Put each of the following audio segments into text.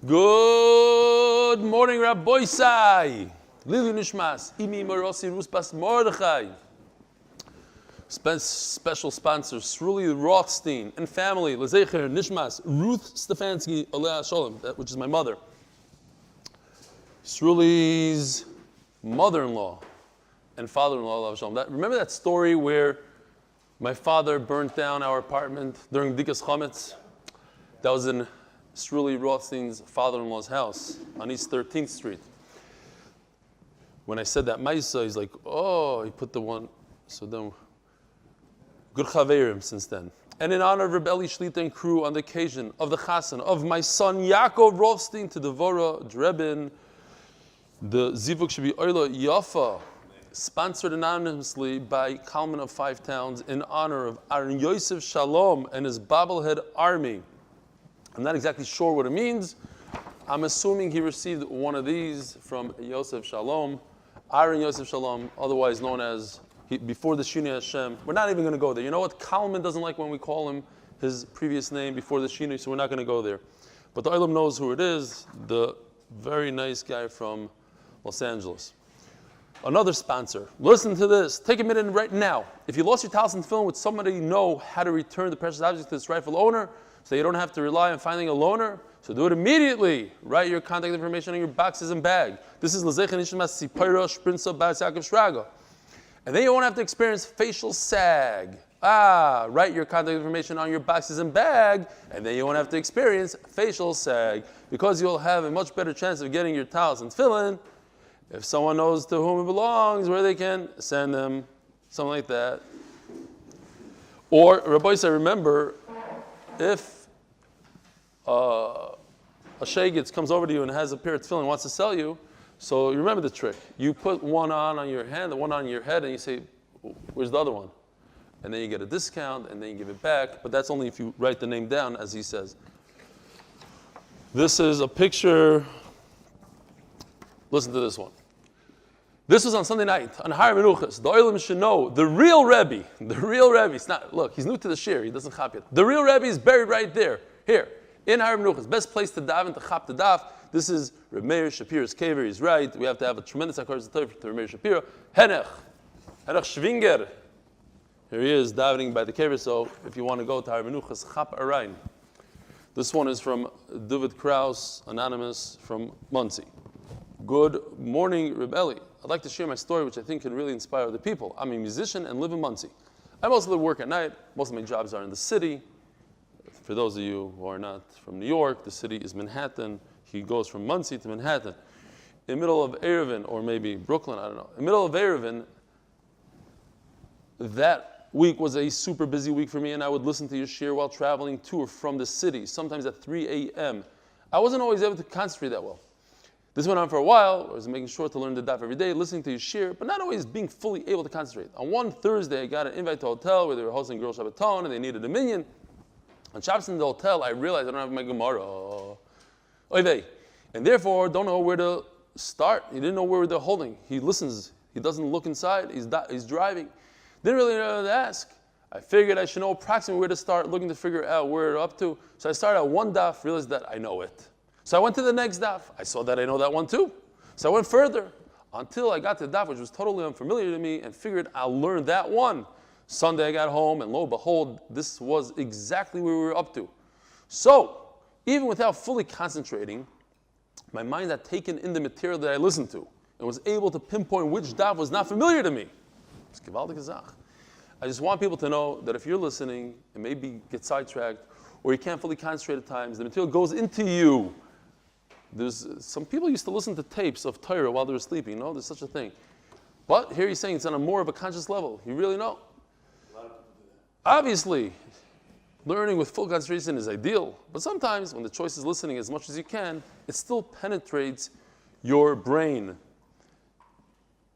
Good morning, Rabbi Sai. Lili nishmas. Imi Morosi Ruspas Mordechai. Special sponsors, Sruly Rothstein and family, Lezecher, nishmas, Ruth Stefansky AH, which is my mother. Sruly's mother-in-law and father-in-law, remember that story where my father burnt down our apartment during Dikas Chametz? That was in Sruly Rothstein's father-in-law's house on East 13th Street. When I said that Maisa, he's like, oh, he put the one, so then, good chaverim since then. And in honor of R Eli Shlita and crew on the occasion of the chasuna of my son Yaakov Rothstein to devora, drebin, the zivuk should be Oila Yafa, sponsored anonymously by Kalman of 5 towns in honor of Ahron Yosef Shalom and his Bobblehead army. I'm not exactly sure what it means. I'm assuming he received one of these from Yosef Shalom, Ahron Yosef Shalom, otherwise known as, before the Shini Hashem. We're not even going to go there. You know what? Kalman doesn't like when we call him his previous name before the Shini, so we're not going to go there. But the Olam knows who it is, the very nice guy from Los Angeles. Another sponsor. Listen to this. Take a minute right now. If you lost your talis and tefillin, would somebody know how to return the precious object to its rightful owner so you don't have to rely on finding a loaner? So do it immediately. Write your contact information on your boxes and bag. This is Lezecher nishmas Tziiporah, Shprinza, Yaakov, Shraga. And then you won't have to experience facial sag. Write your contact information on your boxes and bag, and then you won't have to experience facial sag, because you'll have a much better chance of getting your talis and tefillin if someone knows to whom it belongs, where they can send them, something like that. Or, Rabbi said, remember, if a shagitz comes over to you and has a pair of tefillin and wants to sell you, so you remember the trick. You put one on your hand, the one on your head, and you say, where's the other one? And then you get a discount, and then you give it back, but that's only if you write the name down, as he says. This is a picture. Listen to this one. This was on Sunday night, on Har Menuchas. The Olam should know, the real Rebbe, it's not, look, he's new to the shir, he doesn't chap yet. The real Rebbe is buried right there, here, in Har Menuchas. Best place to daven, to chap the daf. This is Reb Meir Shapira's kever. He's right. We have to have a tremendous accordance to Reb Meir Shapira. Henech Schwinger. Here he is davening by the kever. So if you want to go to Har Menuchas, chap arayin. This one is from David Kraus, anonymous from Muncie. Good morning, Reb Eli. I'd like to share my story, which I think can really inspire other people. I'm a musician and live in Muncie. I mostly work at night. Most of my jobs are in the city. For those of you who are not from New York, the city is Manhattan. He goes from Muncie to Manhattan. In the middle of Erevin, or maybe Brooklyn, I don't know. In the middle of Erevin, that week was a super busy week for me, and I would listen to your shir while traveling to or from the city, sometimes at 3 a.m. I wasn't always able to concentrate that well. This went on for a while. I was making sure to learn the daf every day, listening to your shir, but not always being fully able to concentrate. On one Thursday, I got an invite to a hotel where they were hosting Girl Shabbaton, and they needed a minyan. On Shabbos in the hotel, I realized I don't have my Gemara. Oy vey. And therefore, don't know where to start. He didn't know where they're holding. He listens. He doesn't look inside. He's driving. Didn't really know what to ask. I figured I should know approximately where to start, looking to figure out where they're up to. So I started at one daf, realized that I know it. So I went to the next daf. I saw that I know that one too. So I went further until I got to the daf, which was totally unfamiliar to me, and figured I'll learn that one. Sunday I got home, and lo and behold, this was exactly where we were up to. So, even without fully concentrating, my mind had taken in the material that I listened to and was able to pinpoint which daf was not familiar to me. It's gewaltige Sache. I just want people to know that if you're listening and maybe get sidetracked or you can't fully concentrate at times, the material goes into you. There's some people used to listen to tapes of Torah while they were sleeping. You know, there's such a thing. But here he's saying it's on a more of a conscious level. You really know. A lot of people do that. Obviously, learning with full concentration is ideal, but sometimes when the choice is listening as much as you can, it still penetrates your brain.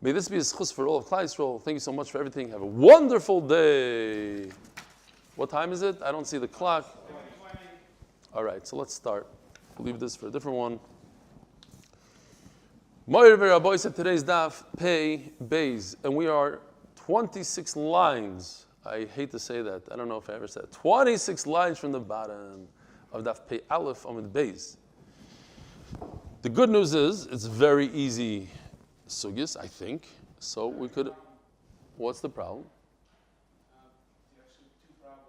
May this be a Zchus for all of Klall Yisroel. Thank you so much for everything. Have a wonderful day. What time is it? I don't see the clock. All right, so let's start. We'll leave this for a different one. Moir Rabbi said today's daf, Pei Beis, and we are 26 lines. I hate to say that. I don't know if I ever said it. 26 lines from the bottom of Daf Pei Aleph Amud Beis. The good news is it's very easy sugis, I think. So we could. What's the problem? Actually, two problems.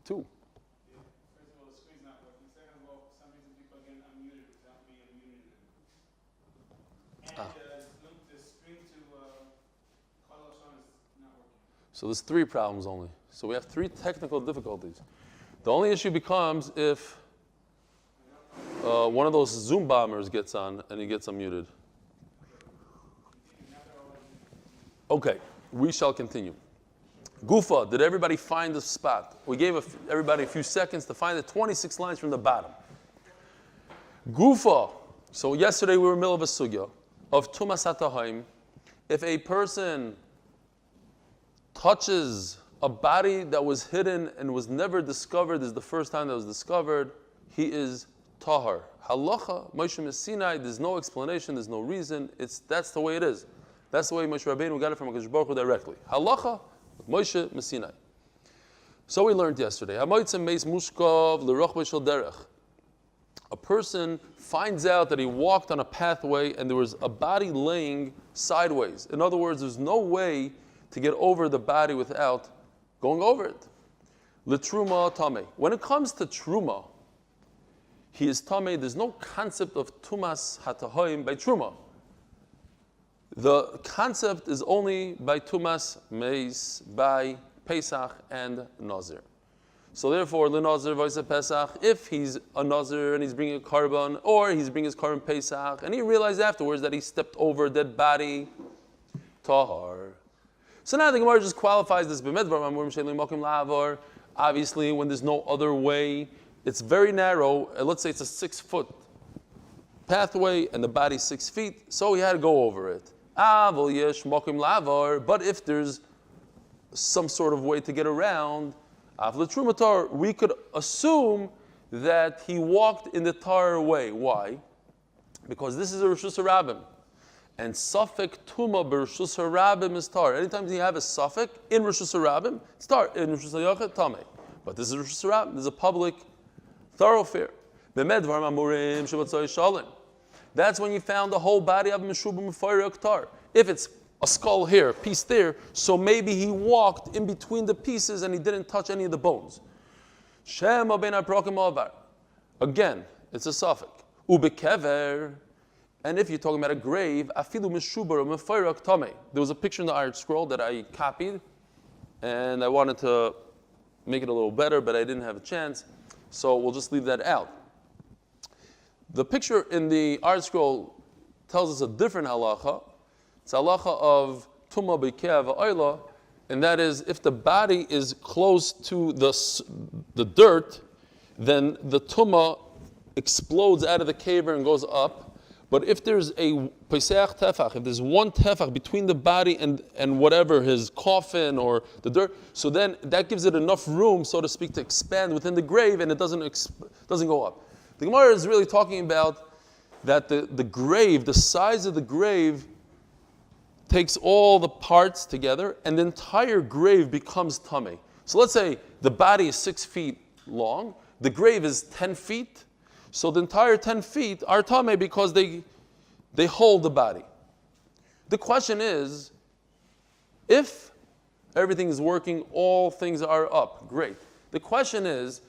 Two. First of all, the screen's not working. Second of all, for some reason people are getting unmuted without being unmuted. And the screen to Klall is not working. So there's three problems only. So we have three technical difficulties. The only issue becomes if one of those Zoom bombers gets on and he gets unmuted. Okay, we shall continue. Gufa, did everybody find the spot? We gave everybody a few seconds to find the 26 lines from the bottom. Gufa, so yesterday we were in the middle of a sugya of Tumas HaTahaim. If a person touches a body that was hidden and was never discovered, this is the first time that was discovered, he is tahar. Halacha, Moshe Sinai, there's no explanation, there's no reason, that's the way it is. That's the way Moshe Rabbeinu got it from HaKadosh Baruch Hu directly. Halacha, Moshe Sinai. So we learned yesterday. A person finds out that he walked on a pathway and there was a body laying sideways. In other words, there's no way to get over the body without going over it. L'truma tameh. When it comes to truma, he is tameh. There's no concept of tumas hatahoim by truma. The concept is only by tumas meis, by Pesach and Nazir. So therefore, l'Nazir v'Yisrael Pesach, if he's a Nazir and he's bringing a carbon, or he's bringing his carbon Pesach, and he realized afterwards that he stepped over a dead body, tahar. So now the Gemara just qualifies this b'medvar. Obviously, when there's no other way, it's very narrow. Let's say it's a 6-foot pathway and the body's 6 feet, so he had to go over it. But if there's some sort of way to get around, we could assume that he walked in the tar way. Why? Because this is a Rishus HaRabim. And Safek Tuma b'Rishus HaRabim is tar. Anytime you have a Safek in Rishus HaRabim, it's tar. In Rishus HaYachid, Tameh. But this is Rishus HaRabim. This is a public thoroughfare. That's when you found the whole body of Meshubim Mefayrak tar. If it's a skull here, a piece there, so maybe he walked in between the pieces and he didn't touch any of the bones. Again, it's a suffix. Ubekever. And if you're talking about a grave, afilu mishubar mefayrak tameh. There was a picture in the Iron Scroll that I copied, and I wanted to make it a little better, but I didn't have a chance, so we'll just leave that out. The picture in the Iron Scroll tells us a different halacha. It's halacha of tumah b'kev ha'oila, and that is if the body is close to the dirt, then the tumah explodes out of the caver and goes up. But if there's a pesach tefach, if there's one tefach between the body and whatever, his coffin or the dirt, so then that gives it enough room, so to speak, to expand within the grave, and it doesn't go up. The Gemara is really talking about that the grave, the size of the grave, takes all the parts together, and the entire grave becomes tameh. So let's say the body is 6 feet long, the grave is 10 feet, so the entire 10 feet are tameh because they hold the body. The question is, if everything is working, all things are up, great. The question is,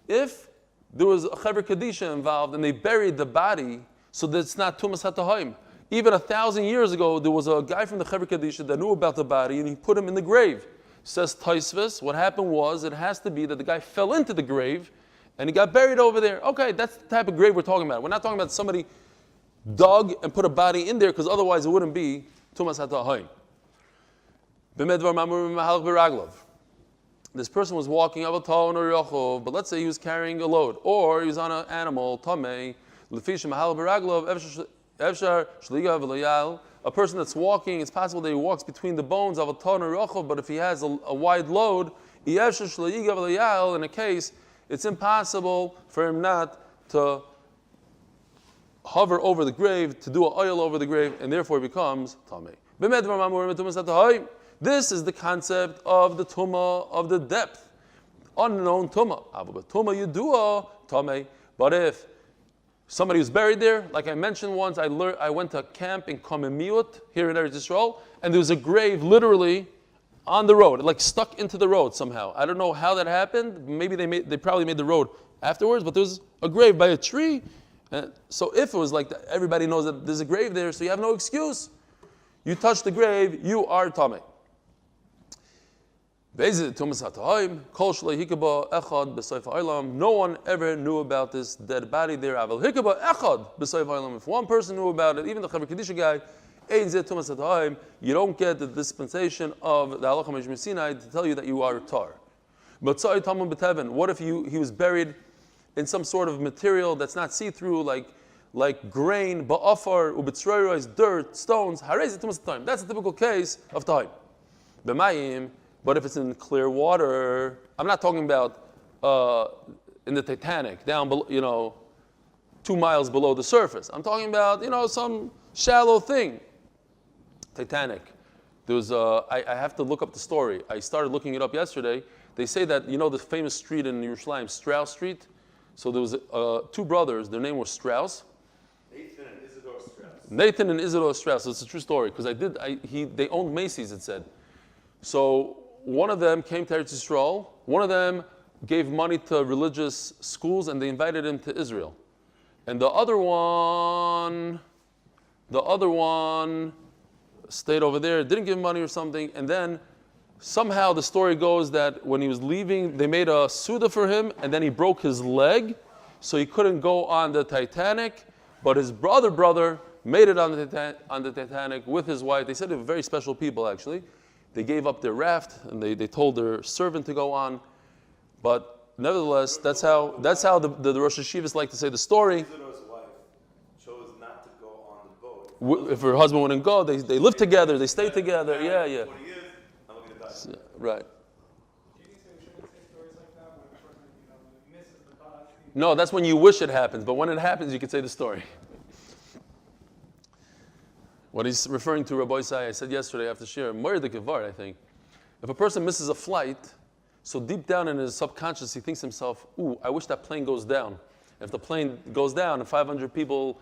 if there was a Chaver Kadisha involved and they buried the body, so that it's not Tumas HaTahaim. Even 1,000 years ago, there was a guy from the Chaver Kadisha that knew about the body and he put him in the grave. Says Taisvis, what happened was, it has to be that the guy fell into the grave and he got buried over there. Okay, that's the type of grave we're talking about. We're not talking about somebody dug and put a body in there, because otherwise it wouldn't be Tumas HaTahaim. This person was walking up a tone or yakov, but let's say he was carrying a load, or he was on an animal, tameh, a person that's walking, it's possible that he walks between the bones of a tone or yakov, but if he has a wide load, in a case, it's impossible for him not to hover over the grave, to do an oil over the grave, and therefore it becomes tameh. This is the concept of the tumah of the depth, unknown tumah. But if somebody who's buried there. Like I mentioned once, I went to a camp in Kamemiut here in Eretz Yisrael, and there was a grave literally on the road, like stuck into the road somehow. I don't know how that happened. Maybe they probably made the road afterwards, but there was a grave by a tree. So if it was like that, everybody knows that there's a grave there, so you have no excuse. You touch the grave, you are tamei. No one ever knew about this dead body there. If one person knew about it, even the Chaver Kedisha guy, you don't get the dispensation of the Halacha Mishmir Sinai to tell you that you are tar. But what if he was buried in some sort of material that's not see-through, like grain, ba'afar, ubitzroiros, dirt, stones? That's a typical case of time. But if it's in clear water, I'm not talking about in the Titanic, down below, 2 miles below the surface. I'm talking about, some shallow thing. Titanic. There was I have to look up the story. I started looking it up yesterday. They say that, the famous street in Yerushalayim, Strauss Street. So there was 2 brothers. Their name was Strauss. Nathan and Isidore Strauss. It's a true story because they owned Macy's, it said. So one of them came to Eretz Yisrael. One of them gave money to religious schools, and they invited him to Israel. And the other one stayed over there, didn't give money or something. And then somehow the story goes that when he was leaving, they made a suda for him, and then he broke his leg, so he couldn't go on the Titanic. But his brother made it on the Titanic with his wife. They said they were very special people, actually. They gave up their raft, and they told their servant to go on. But nevertheless, that's how the Rosh Hashivas like to say the story. Isidore's wife chose not to go on the boat. If her husband wouldn't go, they lived together, they stayed together. Yeah. 40 years, I'm going to die. Right. Do you think we shouldn't say stories like that when a person, misses the bus? No, that's when you wish it happens, but when it happens, you can say the story. What he's referring to, Rabbi Isai, I said yesterday after Shir, Moir de Kevar, I think. If a person misses a flight, so deep down in his subconscious, he thinks to himself, I wish that plane goes down. If the plane goes down and 500 people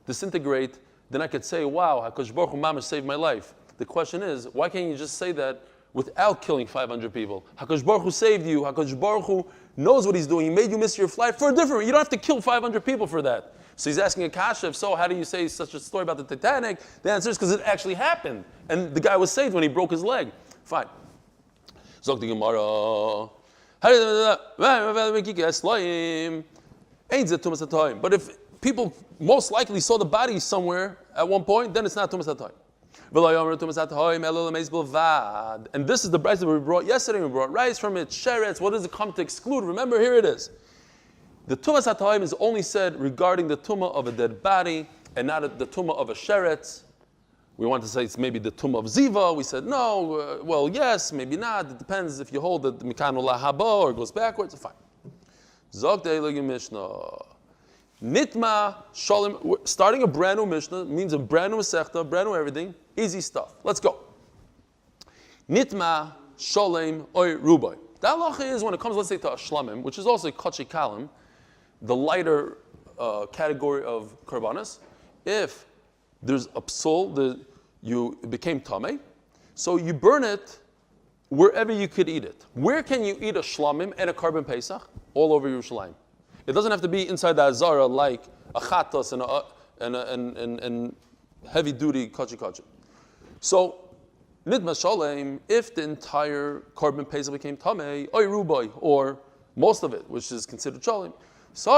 disintegrate, then I could say, wow, HaKadosh Baruch Hu Mamash saved my life. The question is, why can't you just say that without killing 500 people? HaKadosh Baruch Hu saved you. HaKadosh Baruch Hu knows what he's doing. He made you miss your flight for a different reason. You don't have to kill 500 people for that. So he's asking a kasha, if so, how do you say such a story about the Titanic? The answer is because it actually happened. And the guy was saved when he broke his leg. Fine. Zok the Gemara. But if people most likely saw the body somewhere at one point, then it's not Tumas HaTayim. And this is the brayso that we brought yesterday. We brought rice from it, sheretz. What does it come to exclude? Remember, here it is. The Tumas HaTayim is only said regarding the tumah of a dead body and not the tumah of a sheretz. We want to say it's maybe the tumah of ziva. We said no. Well, yes, maybe not. It depends if you hold that mikanu lahaba or goes backwards. Fine. Zog de'ilagi Mishnah. Nitma Shalom. Starting a brand new Mishnah means a brand new Masechta, brand new everything. Easy stuff. Let's go. Nitma Shalom Oy Rubai. The halacha is when it comes, let's say, to a shlamim, which is also a kachi kalim, the lighter category of karbanas. If there's a psul, it became tamei, so you burn it wherever you could eat it. Where can you eat a shlamim and a karban pesach? All over Yerushalayim. It doesn't have to be inside the azara like a chatas and heavy duty kachi. So nidma shalem, if the entire karban pesach became tamei, oy rubai, or most of it, which is considered shalem. So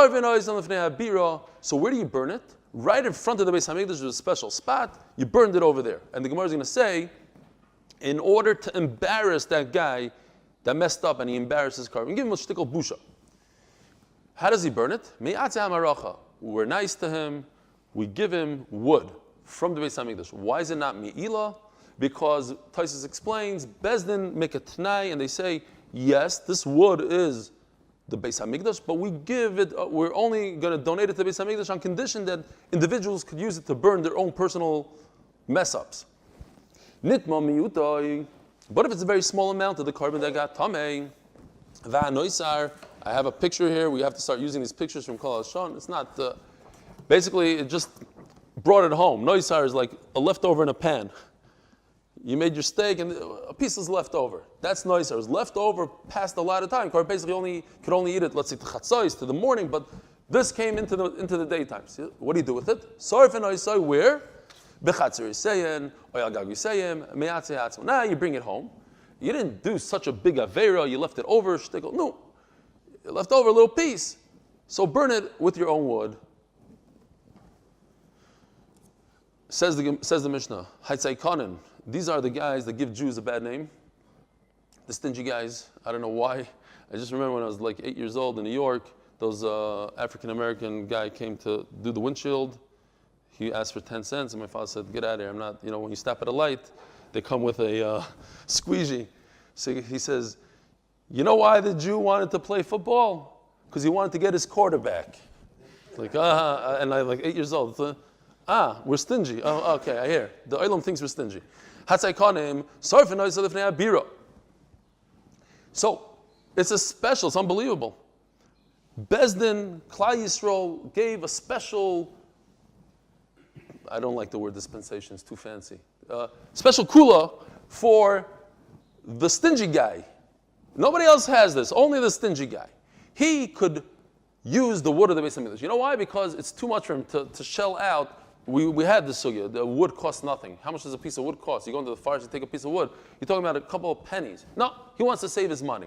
where do you burn it? Right in front of the Beis Hamikdash, there's a special spot. You burned it over there. And the Gemara is going to say, in order to embarrass that guy that messed up and he embarrasses Karban, give him a shtickle busha. How does he burn it? We're nice to him. We give him wood from the Beis Hamikdash. Why is it not mi'ila? Because Taisus explains, Bezdin make a t'nai, and they say, yes, this wood is the Beis Hamikdash, but we give it. We're only going to donate it to the Beis Hamikdash on condition that individuals could use it to burn their own personal mess ups. Nitma miyutai. But if it's a very small amount of the carbon that got tamei, va'anoisar. I have a picture here. We have to start using these pictures from Klall. It's not Basically, it just brought it home. Noisar is like a leftover in a pan. You made your steak and a piece is left over. That's noisar. It was left over past a lot of time. Korban Pesach could only eat it, let's say, to chatzos, to the morning, but this came into the daytime. See, what do you do with it? Sorry for noisar, where? Bechatzer Yisayim, Oyal Gag Yisayim, Me'atzeh Atzmo. Now you bring it home. You didn't do such a big avera, you left it over, shtickle. No. You left over a little piece. So burn it with your own wood. Says the Mishnah, Haitzaikonin. These are the guys that give Jews a bad name. The stingy guys. I don't know why. I just remember when I was like 8 years old in New York, those African-American guy came to do the windshield. He asked for 10 cents, and my father said, get out of here. I'm not, when you stop at a light, they come with a squeegee. So he says, you know why the Jew wanted to play football? Because he wanted to get his quarterback. Like, and I like 8 years old. We're stingy. Oh, okay, I hear. The Olam thinks we're stingy. So, it's a special, it's unbelievable. Bezdin, Klall Yisroel gave a special, I don't like the word dispensation, it's too fancy. Special kula for the stingy guy. Nobody else has this, only the stingy guy. He could use the wood of the Beis HaMikdash. You know why? Because it's too much for him to shell out. We had this sugya. The wood costs nothing. How much does a piece of wood cost? You go into the forest, you take a piece of wood. You're talking about a couple of pennies. No, he wants to save his money.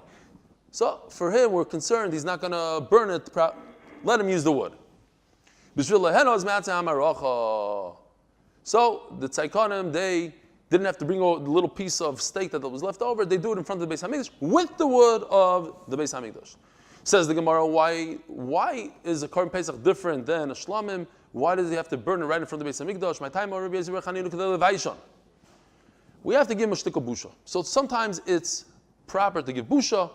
So for him, we're concerned he's not going to burn it. Let him use the wood. So the Tzaikonim, they didn't have to bring a little piece of steak that was left over. They do it in front of the Beis HaMikdash with the wood of the Beis HaMikdash. Says the Gemara, why is a Korban Pesach different than a Shlamim? Why does he have to burn it right in front of the Beis HaMikdash? My time, we have to give him a shtickle busha. So sometimes it's proper to give busha.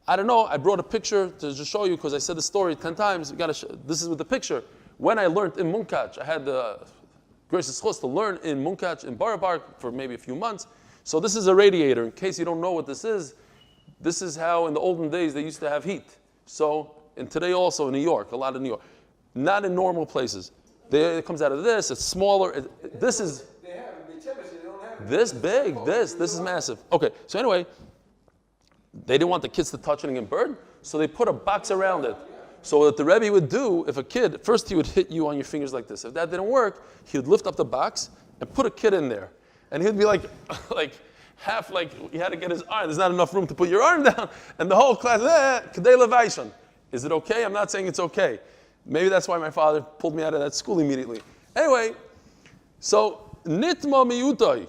I don't know, I brought a picture to just show you because I said the story 10 times. This is with the picture. When I learned in Munkach, I had the grace Zchus to learn in Munkach in Barabar for maybe a few months. So this is a radiator. In case you don't know what this is how in the olden days they used to have heat. So, and today also in New York, a lot of New York. Not in normal places. It comes out of this, it's smaller. This is this big, this is massive. Okay, so anyway, they didn't want the kids to touch it and get burned, so they put a box around it. So what the Rebbe would do, if a kid, first he would hit you on your fingers like this. If that didn't work, he would lift up the box and put a kid in there. And he'd be like half like, you had to get his arm, there's not enough room to put your arm down. And the whole class, Kedei Levaishon. Is it okay? I'm not saying it's okay. Maybe that's why my father pulled me out of that school immediately. Anyway, so nitma miyutai.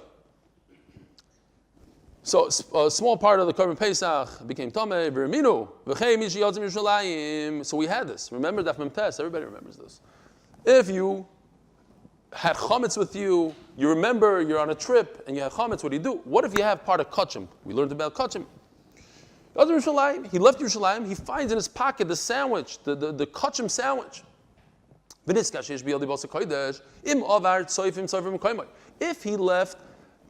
So a small part of the Korban Pesach became Tomei, V'reminu, V'chei Mishi Yotzim Yerushalayim. So we had this. Remember Daf Memtes? Everybody remembers this. If you had chametz with you, you remember you're on a trip and you have chametz, what do you do? What if you have part of kachim? We learned about kachim. He left Yerushalayim, he finds in his pocket the sandwich, the kachim sandwich. If he left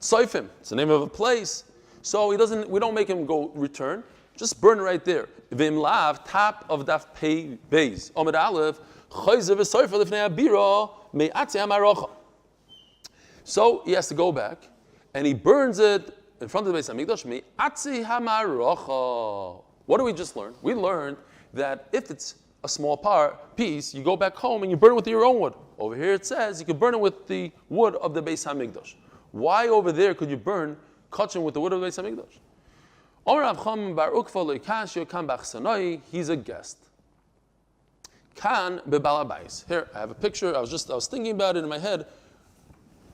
Tzoifim, it's the name of a place, so we don't make him go return, just burn it right there. Vim lav, top of Daf Pei Beis. Amud Aleph, chayzer v'soifer lifnei abira me'atzeh hamarocha. So he has to go back, and he burns it in front of the Beis HaMikdash, me'atzeh hamarocha. What did we just learn? We learned that if it's a small piece, you go back home and you burn it with your own wood. Over here it says you can burn it with the wood of the Beis HaMikdash. Why over there could you burn kachim with the wood of the Beis HaMikdash? He's a guest. Kan bebalabais. Here, I have a picture. I was thinking about it in my head.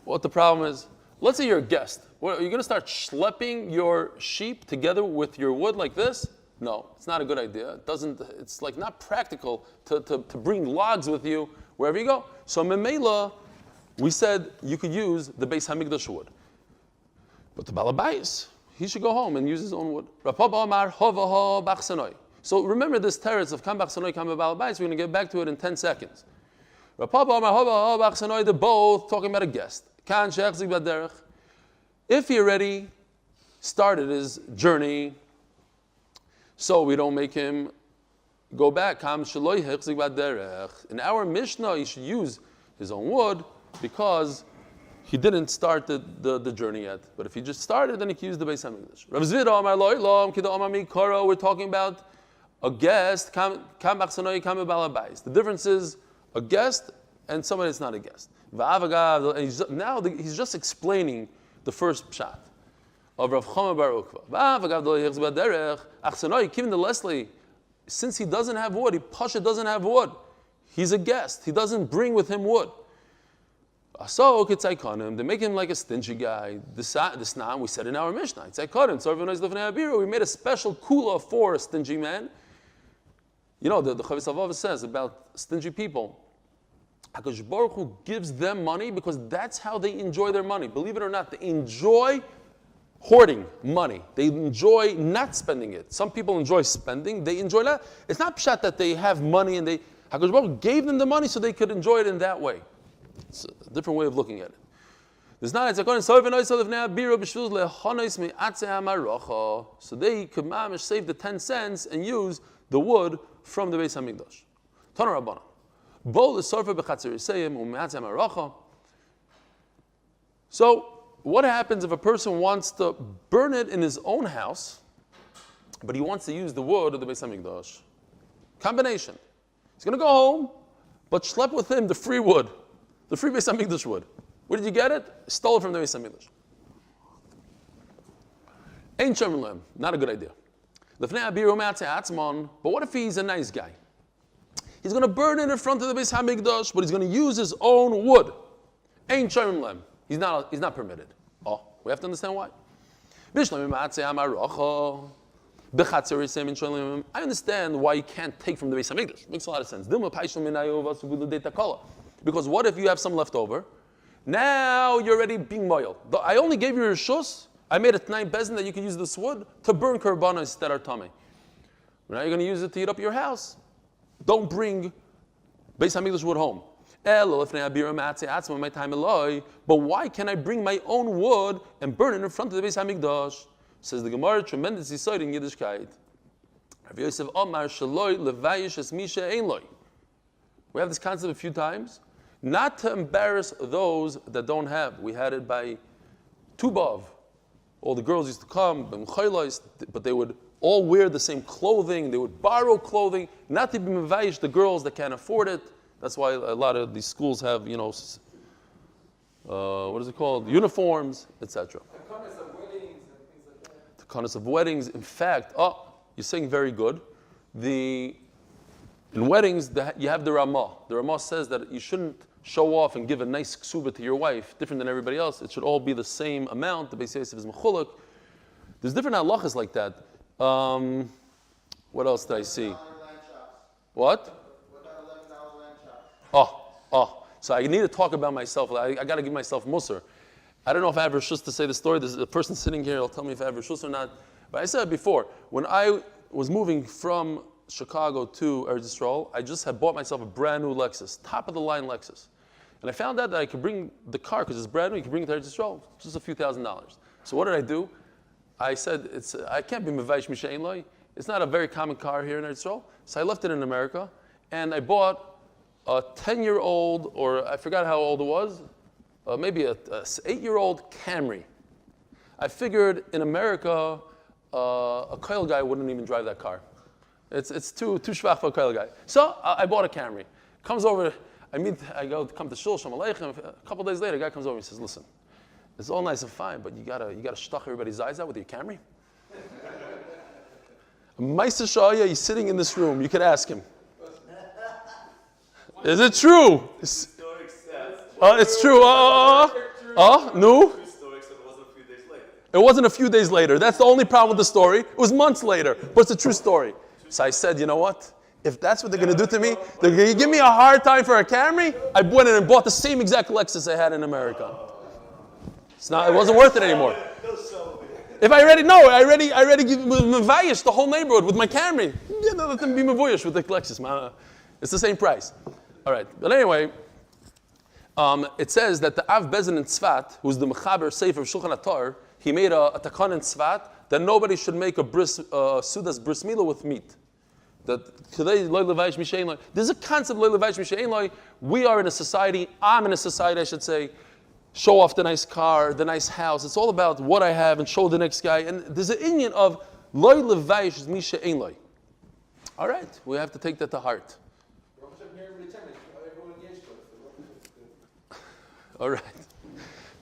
What the problem is? Let's say you're a guest. What, are you going to start schlepping your sheep together with your wood like this? No, it's not a good idea. It's like not practical to bring logs with you wherever you go. So memela, we said you could use the Beis HaMikdash wood. But the balabais, he should go home and use his own wood. So remember this teretz of kam bachsanoi, kam balabais. We're going to get back to it in 10 seconds. They're both talking about a guest. If he already started his journey, so we don't make him go back. In our Mishnah, he should use his own wood because he didn't start the journey yet. But if he just started, then he can use the Beis Hamikdash. We're talking about a guest. The difference is a guest and somebody that's not a guest. And he's just explaining the first pshat of Rav Chama bar Ukva. Since he doesn't have wood, Pasha doesn't have wood. He's a guest. He doesn't bring with him wood. So they make him like a stingy guy. This now we said in our Mishnah. We made a special kula for a stingy man. You know, the Chavis Avav says about stingy people. HaKadosh Baruch Hu gives them money because that's how they enjoy their money. Believe it or not, they enjoy hoarding money. They enjoy not spending it. Some people enjoy spending. They enjoy that. It's not pshat that they have money and HaKadosh Baruch Hu gave them the money so they could enjoy it in that way. It's a different way of looking at it. There's not. So they could mamish save the 10 cents and use the wood from the Beis Hamikdash. Tana Rabbanan. So, what happens if a person wants to burn it in his own house, but he wants to use the wood of the Beis Hamikdash? Combination. He's going to go home, but schlep with him the free wood, the free Beis Hamikdash wood. Where did you get it? Stole it from the Beis Hamikdash. Ain't Sherman, not a good idea. But what if he's a nice guy? He's going to burn it in front of the Beis Hamikdash, but he's going to use his own wood. Ain't Sherman Lem. He's not permitted. Oh, we have to understand why. I understand why you can't take from the Beis Hamikdash. Makes a lot of sense. Because what if you have some left over? Now you're already being moil. I only gave you your shus. I made a tnai bezin that you can use this wood to burn korbanos that are tummy. Now you're going to use it to heat up your house. Don't bring Beis Hamikdash wood home. But why can I bring my own wood and burn it in front of the Beis Hamikdash? Says the Gemara, tremendous insight in Yiddishkeit. We have this concept a few times. Not to embarrass those that don't have. We had it by Tubav. All the girls used to come, but they would all wear the same clothing. They would borrow clothing, not to be mevayish the girls that can't afford it. That's why a lot of these schools have, what is it called? Uniforms, etc. The context of weddings and things like that. The context of weddings. In fact, you're saying very good. In weddings, you have the Ramah. The Ramah says that you shouldn't show off and give a nice ksuba to your wife, different than everybody else. It should all be the same amount. The Beis Yosef is mechuluk. There's different halachas like that. What else did I see? What? So I need to talk about myself. I got to give myself musar. I don't know if I have reshus to say the story. There's a person sitting here. He'll tell me if I have reshus or not. But I said it before. When I was moving from Chicago to Eretz Yisrael, I just had bought myself a brand new Lexus, top of the line Lexus. And I found out that I could bring the car, because it's brand new, you can bring it to Eretz Yisrael, just a few $1,000s. So what did I do? I said, I can't be mevayish misha ein loy. It's not a very common car here in Eretz Yisrael. So I left it in America, and I bought a 10-year-old, or I forgot how old it was, maybe a 8-year-old Camry. I figured in America, a Klall guy wouldn't even drive that car. It's too schwach for a Klall guy. So I bought a Camry. Comes over, come to Shul, Shalom Aleichem. A couple days later, a guy comes over and says, listen, it's all nice and fine, but you gotta stuck everybody's eyes out with your Camry. Meister Shaya, he's sitting in this room. You could ask him. Is it true? It's true. No. It wasn't a few days later. That's the only problem with the story. It was months later, but it's a true story. So I said, you know what? If that's what they're going to do to me, they're going to give me a hard time for a Camry. I went in and bought the same exact Lexus I had in America. It wasn't worth it anymore. If I already give mevayish the whole neighborhood with my Camry. Let them be mevayish with the Lexus. It's the same price. All right, but anyway, it says that the Av Bezin in Tzfat, who's the Mechaber Sefer of Shulchan Atar, he made a takan in Tzfat that nobody should make a Sudas bris milah with meat. That today, loy levaish mishein loy. There's a concept loy levaish mishein loy. We are in a society. I'm in a society, I should say. Show off the nice car, the nice house. It's all about what I have and show the next guy. And there's an Indian of loy levaish mishein loy. All right, we have to take that to heart. All right.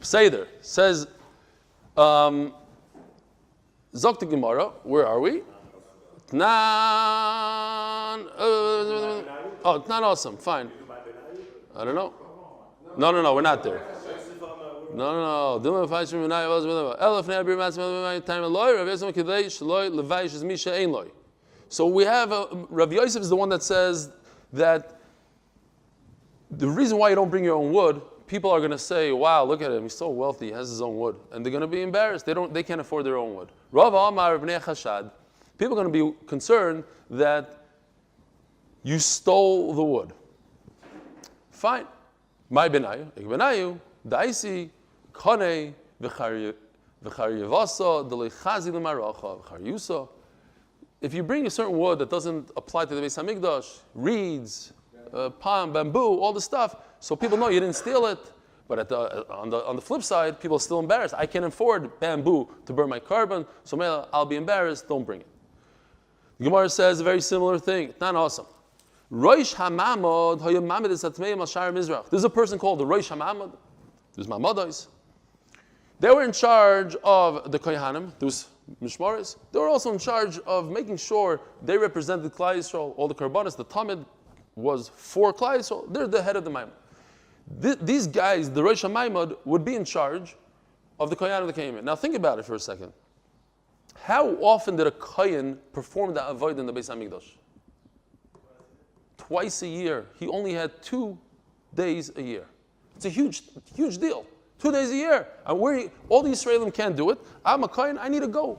Seder says, Zok the Gemara, where are we? Oh, it's not awesome. Fine. I don't know. No, we're not there. No. So we have, Rav Yosef is the one that says that the reason why you don't bring your own wood, people are going to say, wow, look at him, he's so wealthy, he has his own wood. And they're going to be embarrassed. They can't afford their own wood. Rav Amar Bnei Chashad, people are going to be concerned that you stole the wood. Fine. My benayu, ik benayu, daisi, kone, v'char yevasa, delei chazi l'maracha, v'char yusa. If you bring a certain wood that doesn't apply to the Beis Hamikdash, reeds, palm, bamboo, all the stuff, so people know you didn't steal it. But on the flip side, people are still embarrassed. I can't afford bamboo to burn my carbon, so I'll be embarrassed. Don't bring it. The Gemara says a very similar thing. It's not awesome. Rosh Hamamod Hayamamid is Atmeim Ashar Mizrach. There's a person called the Rosh Hamamod. There's Mamados. They were in charge of the Kohanim. Those Mishmaris. They were also in charge of making sure they represented Klall Yisroel. All the Karbanis, the Tamid was for Klall Yisroel. They're the head of the Maimon. These guys, the Rosh Hamaimod, would be in charge of the Kohanim that came in. Now think about it for a second. How often did a Kohen perform the Avodah in the Beis Hamikdash? Twice a year. He only had 2 days a year. It's a huge deal. 2 days a year. And all the Yisraelim can't do it. I'm a Kohen, I need to go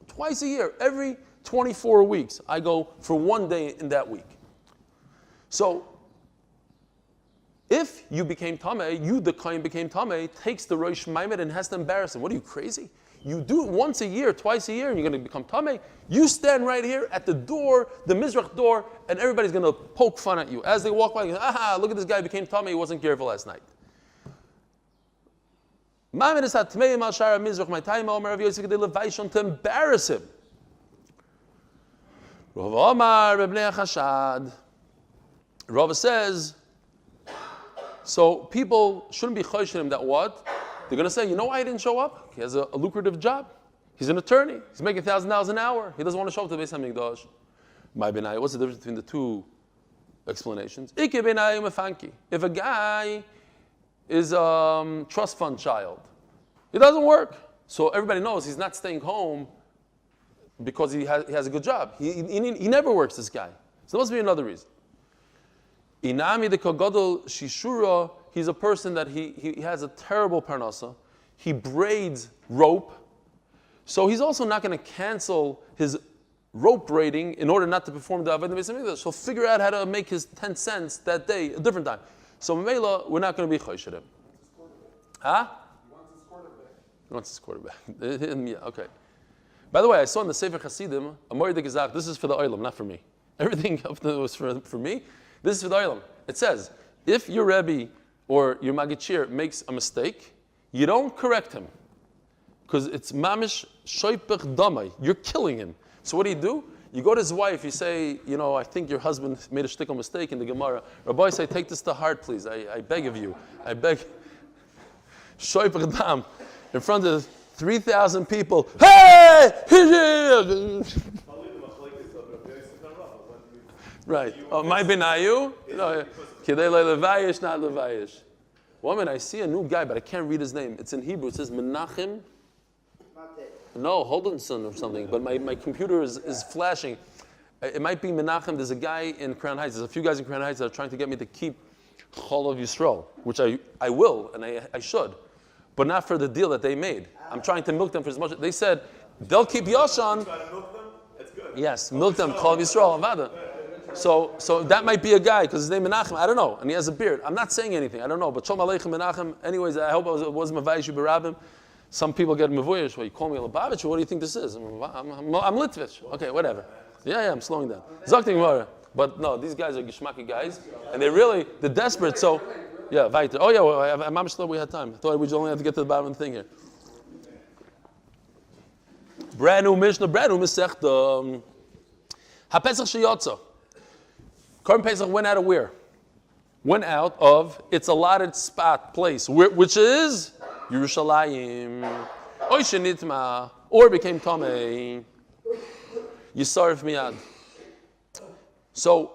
twice a year. Every 24 weeks, I go for 1 day in that week. So, if you became Tameh, the Kohen became Tameh, takes the Rosh Maimed and has to embarrass him. What are you, crazy? You do it once a year, twice a year, and you're going to become Tameh. You stand right here at the door, the Mizrach door, and everybody's going to poke fun at you. As they walk by, aha, look at this guy became Tameh, he wasn't careful last night. To embarrass him. Rava says, so people shouldn't be choshing him that what? They're going to say, you know why he didn't show up? He has a lucrative job. He's an attorney. He's making $1,000 an hour. He doesn't want to show up to the Beis Hamikdash. My benai, what's the difference between the two explanations? Ike benai mefanki. If a guy is a trust fund child, it doesn't work. So everybody knows he's not staying home because he has a good job. He never works, this guy. So there must be another reason. Inami de kogodol shishura, he's a person that he has a terrible parnasa. He braids rope. So he's also not going to cancel his rope braiding in order not to perform the Avodah Beis Hamikdash. So figure out how to make his 10 cents that day, a different time. So Mela, we're not going to be chosh him. Huh? He wants his quarterback. Yeah, okay. By the way, I saw in the Sefer Hasidim, a Moed Gezach, this is for the Olam, not for me. Everything up there was for me. This is for the Olam. It says, if your Rebbe or your Magichir makes a mistake, you don't correct him. Because it's mamish shoipech damai. You're killing him. So what do? You go to his wife, you say, I think your husband made a shtickle mistake in the Gemara. Rabbi say, take this to heart, please. I beg of you. I beg. Shoipech dam. In front of 3,000 people. Hey! Right. Oh, my benayu? No. Kidei levayish, not levayish. Woman, I see a new guy, but I can't read his name. It's in Hebrew. It says Menachem. No, Holdenson or something. But my computer is flashing. It might be Menachem. There's a guy in Crown Heights. There's a few guys in Crown Heights that are trying to get me to keep Chol of Yisroel, which I will, and I should. But not for the deal that they made. I'm trying to milk them for as much. They said, they'll keep Yoshan. Try to milk them? That's good. Yes, milk them, Chol of Yisroel, Avada. So that might be a guy, because his name Menachem, I don't know, and he has a beard. I'm not saying anything, I don't know, but Shalom Aleichem Menachem, anyways, I hope it was Mavayish Barabim. Some people get Mavoyish, well, you call me Lubavitch, what do you think this is? I'm Litvich. Okay, whatever. Yeah, I'm slowing down. Zakting Gemara. But no, these guys are geschmacky guys, and they're desperate. So, yeah, weiter. Oh yeah, well, we had time. I thought we only had to get to the bottom of the thing here. Brand new Mishnah, brand new Masechta. HaPesach sheyotza. Korban Pesach went out of where? Went out of its allotted spot, place, which is Yerushalayim. Oishe nitma, or became Tomei. Yisarif miyad. So,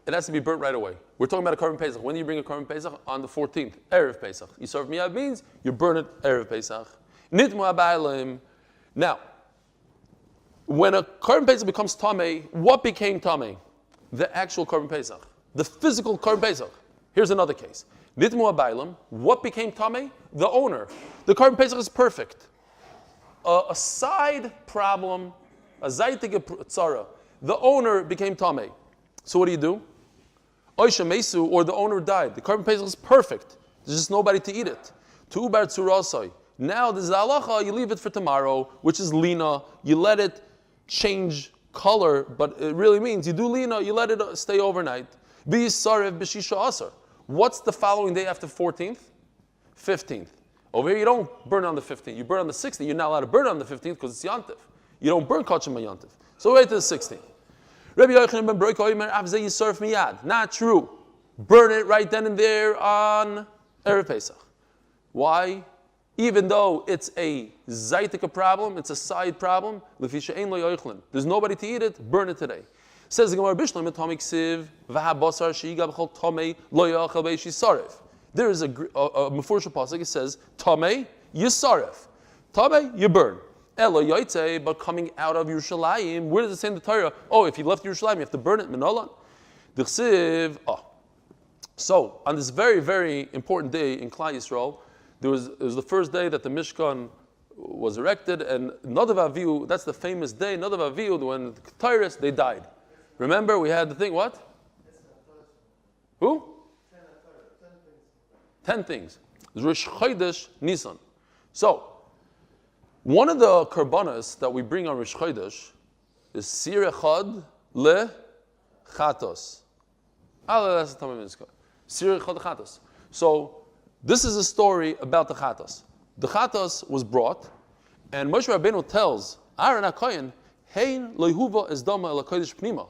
it has to be burnt right away. We're talking about a Korban Pesach. When do you bring a Korban Pesach? On the 14th, Erev Pesach. Yisarif miyad means you burn it Erev Pesach. Nitma ba'alim. Now, when a Korban Pesach becomes Tomei, what became Tomei? The actual Korban Pesach. The physical Korban Pesach. Here's another case. Nitmu abaylam, what became Tomei? The owner. The Korban Pesach is perfect. A side problem, a zaytig tzara, the owner became Tomei. So what do? Oisha mesu, or the owner died. The Korban Pesach is perfect. There's just nobody to eat it. Tu'ubar tzurasai. Now the zalacha, you leave it for tomorrow, which is lina. You let it change color, but it really means you do lina, you let it stay overnight. B'yisarev b'shisha asar. What's the following day after 14th? 15th. Over here you don't burn on the 15th, you burn on the 16th. You're not allowed to burn on the 15th because it's Yantif. You don't burn kachim on Yantif. So wait to the 16th. Rabbi Yochanan ben Broik Omer Avzei Yisaref Miyad. Not true. Burn it right then and there on Erev Pesach. Why? Even though it's a zaytika problem, it's a side problem, there's nobody to eat it, burn it today. Says the Gemara Bishlam Atomic Siv, Vahabasar Shigab Chol Tomei Lo Yachal Beishi Saref. There is a Mefurish pasuk. It says Tomei Yisaref. Tomei you burn. Elo Yoitze, but coming out of Yerushalayim, where does it say in the Torah? Oh, if you left Yerushalayim, you have to burn it. Minolan. The Siv. So on this very, very important day in Klall Yisroel, it was the first day that the Mishkan was erected, and Nadav Avihu, that's the famous day, Nadav Avihu, when the Tyrus, they died. Remember, we had the thing, what? Who? 10 things. Rosh Chodesh Nisan. So, one of the karbanas that we bring on Rosh Chodesh is Sir Echad Le Chatos. That's the Tamim Mitzvah. Sir Echad Le Chatos. So, this is a story about the chatas. The chatas was brought, and Moshe Rabbeinu tells Aaron HaKohen, "Hein loihuva es dama el hakodesh pnima."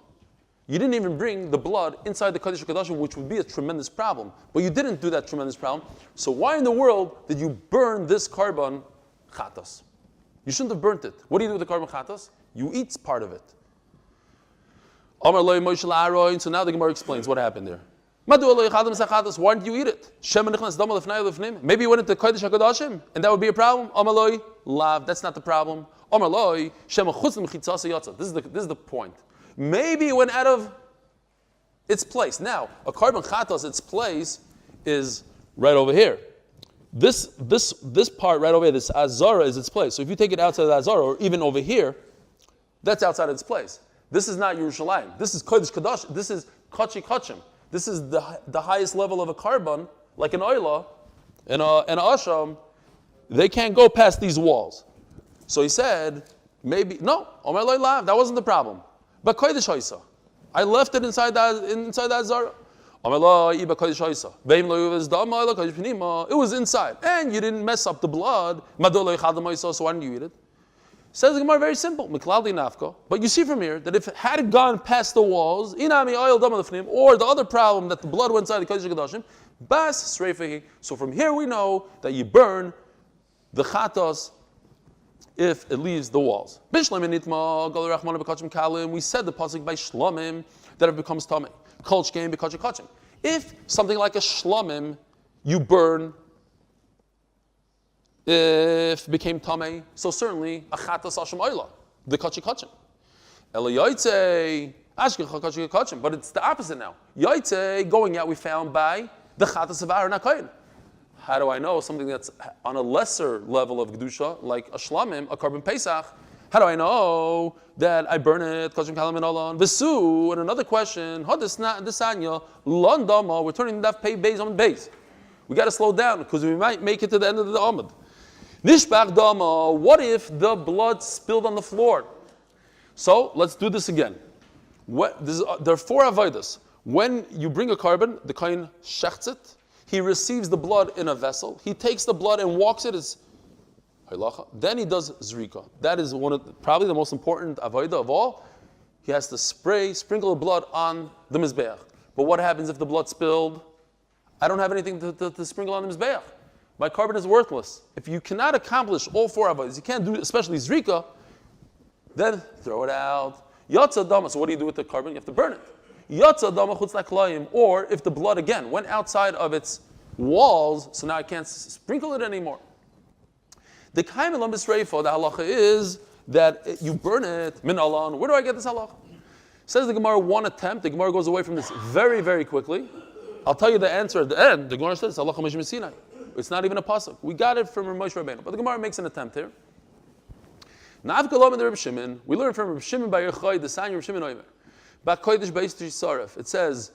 You didn't even bring the blood inside the Kodesh HaKodashim, which would be a tremendous problem. But you didn't do that tremendous problem. So why in the world did you burn this carbon chatas? You shouldn't have burnt it. What do you do with the carbon chatas? You eat part of it. Amar lo Moshe la'Aaron. So now the Gemara explains what happened there. Why didn't you eat it? Maybe you went into Kodesh HaKodashim, and that would be a problem. Amaloi, lav, that's not the problem. Amaloi, this is the point. Maybe it went out of its place. Now, a carbon chatos, its place is right over here. This part right over here, this azara, is its place. So if you take it outside of the azara, or even over here, that's outside of its place. This is not Yerushalayim. This is Kodesh Kodash. This is Kachi Kachim. This is the highest level of a carbon, like an oila and an asham. They can't go past these walls. So he said, maybe no, Omer lo lav, that wasn't the problem. But kodesh hoisa, I left it inside that zara. Omer lo iba kodesh hoisa. Veim lo yuv dama lo kodesh pnima. It was inside, and you didn't mess up the blood. Madol lo yichadam hoisa. So why didn't you eat it? Says the Gemara very simple, Miklaldi Nafka. But you see from here that if it had gone past the walls, inami oil damalafnim, or the other problem that the blood went inside the Kodesh HaKodashim, bas sreifehi. So from here we know that you burn the chatos if it leaves the walls. Bishlamim nitma gal rachmana b'kachim kalim. We said the pasuk by shlamim that it becomes tamei. Kol shkein b'kachim kachim. If something like a shlamim you burn, if it became tamei, so certainly a chatas asham oila, the kachi kachim. Ela yaitze ashkecha kachi kachim, but it's the opposite now. Yaitze going out we found by the chatas of Ahron HaKohen. How do I know something that's on a lesser level of kedusha, like a shlamim, a carbon pesach? How do I know that I burn it? Kachim Kalman alon v'su. And another question, hadisanya londama. We're turning the daf pay Beis Amud Beis. We got to slow down because we might make it to the end of the Amud. Nishbach dama, what if the blood spilled on the floor? So let's do this again. There are 4 avodas. When you bring a carbon, the kohen shechts it. He receives the blood in a vessel. He takes the blood and walks it as halacha. Then he does zrika. That is probably the most important avodah of all. He has to sprinkle the blood on the mizbeach. But what happens if the blood spilled? I don't have anything to sprinkle on the mizbeach. My carbon is worthless. If you cannot accomplish all 4 avodas, you can't do especially zrika, then throw it out. Yatsa dama. So what do you do with the carbon? You have to burn it. Yatsa dama chutz la'klayim. Or if the blood again went outside of its walls, so now I can't sprinkle it anymore. The kaim elam b'sreifa, the halacha is that you burn it min alan. Where do I get this halacha? Says the Gemara, 1 attempt. The Gemara goes away from this very, very quickly. I'll tell you the answer at the end. The Gemara says halacha mishum Sinai. It's not even a pasuk. We got it from Moshe Rabbeinu, but the Gemara makes an attempt here. Nav Kalman the Reb Shimon. We learn from Reb Shimon by Yerchai, the sign Reb Shimon Oimer. Back Kodesh Beis Saref. It says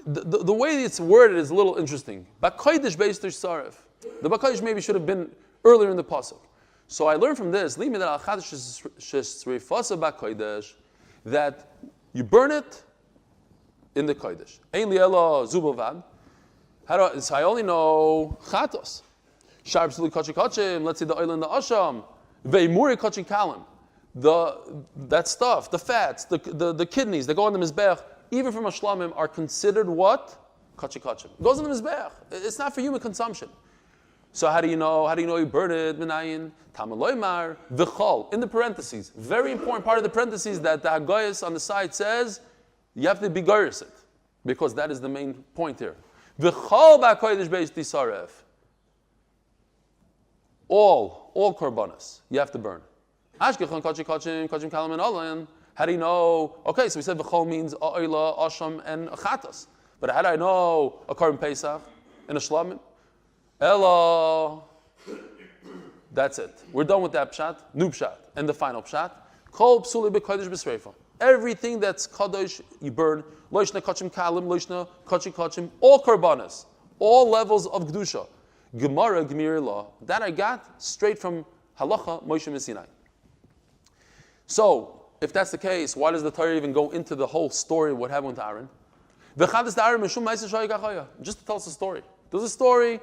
the way it's worded is a little interesting. Back Kodesh Beis Saref. The Back Kodesh maybe should have been earlier in the pasuk. So I learned from this that you burn it in the Kodesh. Ein li ela zubavad. So I only know chatos. Sharp Sruly Rothstein. Let's say the oil in the asham. Ve'imuri kachin Kalman. That stuff, the fats, the kidneys that go on the mizbeach, even from a shlamim, are considered what? Kachin. It goes on the mizbeach. It's not for human consumption. So how do you know? How do you know you burn it? Minayin tamaloymar v'chol. In the parentheses, very important part of the parentheses that the Haggayis on the side says you have to be goyres it, because that is the main point here. V'chol ba'kodesh beis tisaref. All korbanos you have to burn. Ashkechon kachim Kalman Olan. How do you know? Okay, so we said v'chol means oila, asham, and chatas. But how do I know a korban pesach and a shlamim? Ella. That's it. We're done with that pshat, new pshat, and the final pshat. Kol psuli b'kodesh b'sreifa. Everything that's kadosh you burn. Loishna kachim kalim, loishna kachim. All korbanos, all levels of kedusha. Gemara Gemir law that I got straight from halacha Moshe Sinai. So if that's the case, why does the Torah even go into the whole story of what happened to Ahron? Just to tell us a story. There's a story.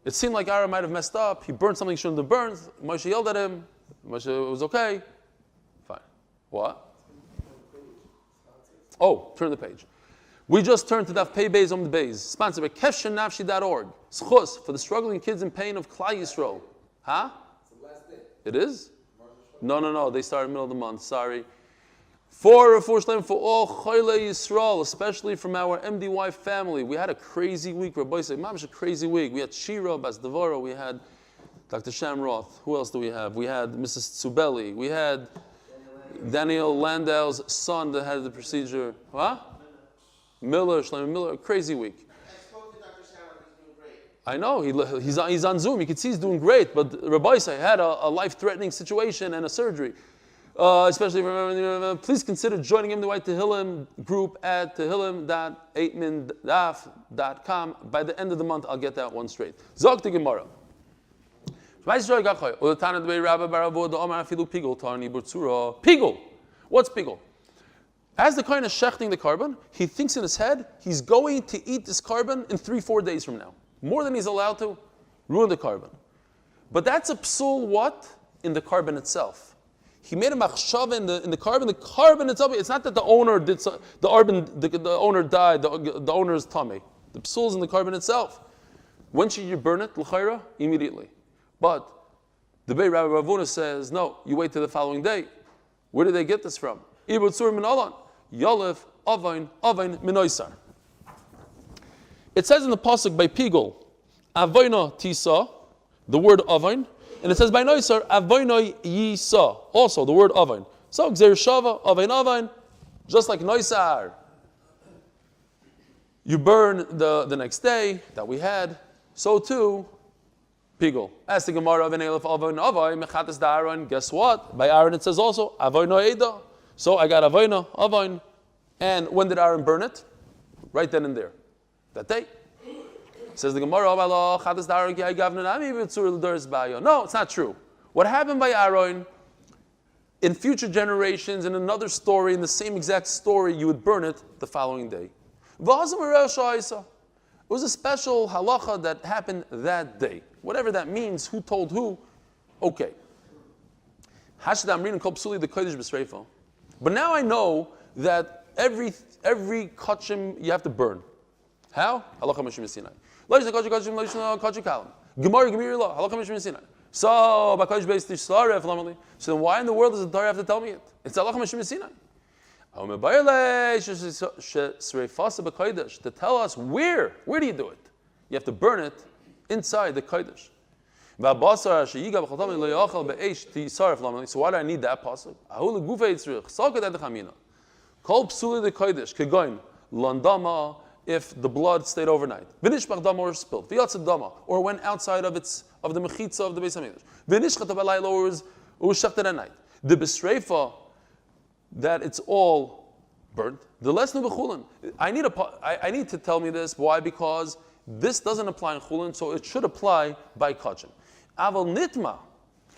It seemed like Ahron might have messed up. He burned something he shouldn't have burned. Moshe yelled at him. Moshe, it was okay. Fine. What? Oh, turn the page. We just turned to Daf Yomi Amud Beis, sponsored by Kesher Nafshi.org. Zchus for the struggling kids in pain of Klall Yisroel. Huh? It's the last day. It is? No. They started middle of the month. Sorry. For all Choyle Yisroel, especially from our MDY family. We had a crazy week. Rabbi said, "Mamish, a crazy week." We had Shira, Bas Devora. We had Dr. Shamroth. Who else do we have? We had Mrs. Tsubeli. We had Daniel Landau's son that had the procedure. What? Shlomo Miller. Crazy week. I spoke to Dr. Shalom. He's doing great. I know. He's on Zoom. You can see he's doing great. But Rabbi said had a life-threatening situation and a surgery. Especially, please consider joining him in the White Tehillim group at tehillim.8mindaf.com. By the end of the month, I'll get that one straight. Zog to Gemara. Pigul. What's pigul? As the kohen is shechting the carbon, he thinks in his head he's going to eat this carbon in 3-4 days from now. More than he's allowed to, ruin the carbon. But that's a psul what? In the carbon itself. He made a machshava in the carbon. The carbon itself, it's not that the owner did the owner died, the owner is tummy. The psul's in the carbon itself. When should you burn it? L'chayra? Immediately. But the Beit Rabbi Ravuna says, no, you wait till the following day. Where did they get this from? Ibutzur min alan. Yolef avain minoisar. It says in the pasuk by Pigul, Avoina tisa, the word avain, and it says by Noisar, Avoina yisa, also the word avain. So Gzer Shava, avain, just like Noisar. You burn the next day that we had, so too Pigul. As the Gemara of an Elef avain mechatas da'aron, guess what? By Ahron it says also, Avoina eda. So I got Avoina, Avain, and when did Ahron burn it? Right then and there. That day. Says the Gemara, no, it's not true. What happened by Ahron, in future generations, in another story, in the same exact story, you would burn it the following day. It was a special halacha that happened that day. Whatever that means, who told who, okay. But now I know that every kachim you have to burn. How? Halacha Mishum Sinai. So then why in the world does the Torah have to tell me it? It's halacha Mishum Sinai. To tell us where do you do it? You have to burn it inside the kodesh. So why do I need that pasuk? If the blood stayed overnight, or spilled, or went outside of the mechitza of the Beis Hamikdash, or was shechted at night. The besreifa, that it's all burnt. The lesnu b'chulin. I need to tell me this. Why? Because this doesn't apply in chulin, so it should apply by kachim. Aval nitma,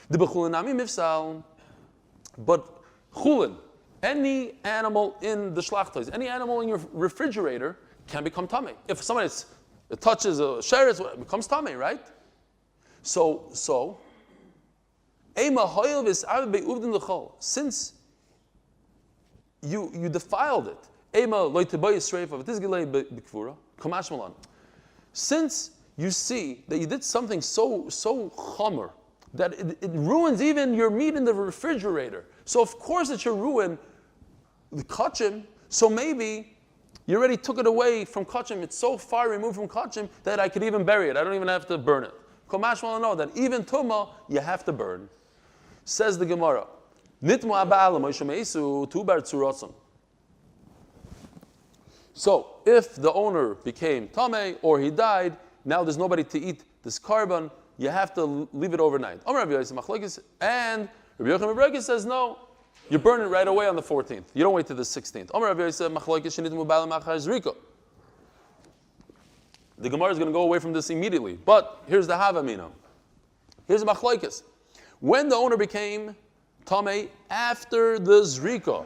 the b'chulin ami mifsal. But chulin, any animal in the shlachtos, any animal in your refrigerator can become tamei. If somebody touches a sheretz, it becomes tamei, right? So, since you defiled it, since you see that you did something so chomer that it ruins even your meat in the refrigerator. So of course it should ruin the kachim. So maybe you already took it away from kachim. It's so far removed from kachim that I could even bury it. I don't even have to burn it. Komashma know that even tuma you have to burn. Says the Gemara. So if the owner became tamei or he died, now there's nobody to eat this carbon. You have to leave it overnight. And Rabbi Yochanan says no. You burn it right away on the 14th. You don't wait till the 16th. The Gemara is going to go away from this immediately. But here's the Havamina. Here's the Machlokes. When the owner became tamei after the Zrika,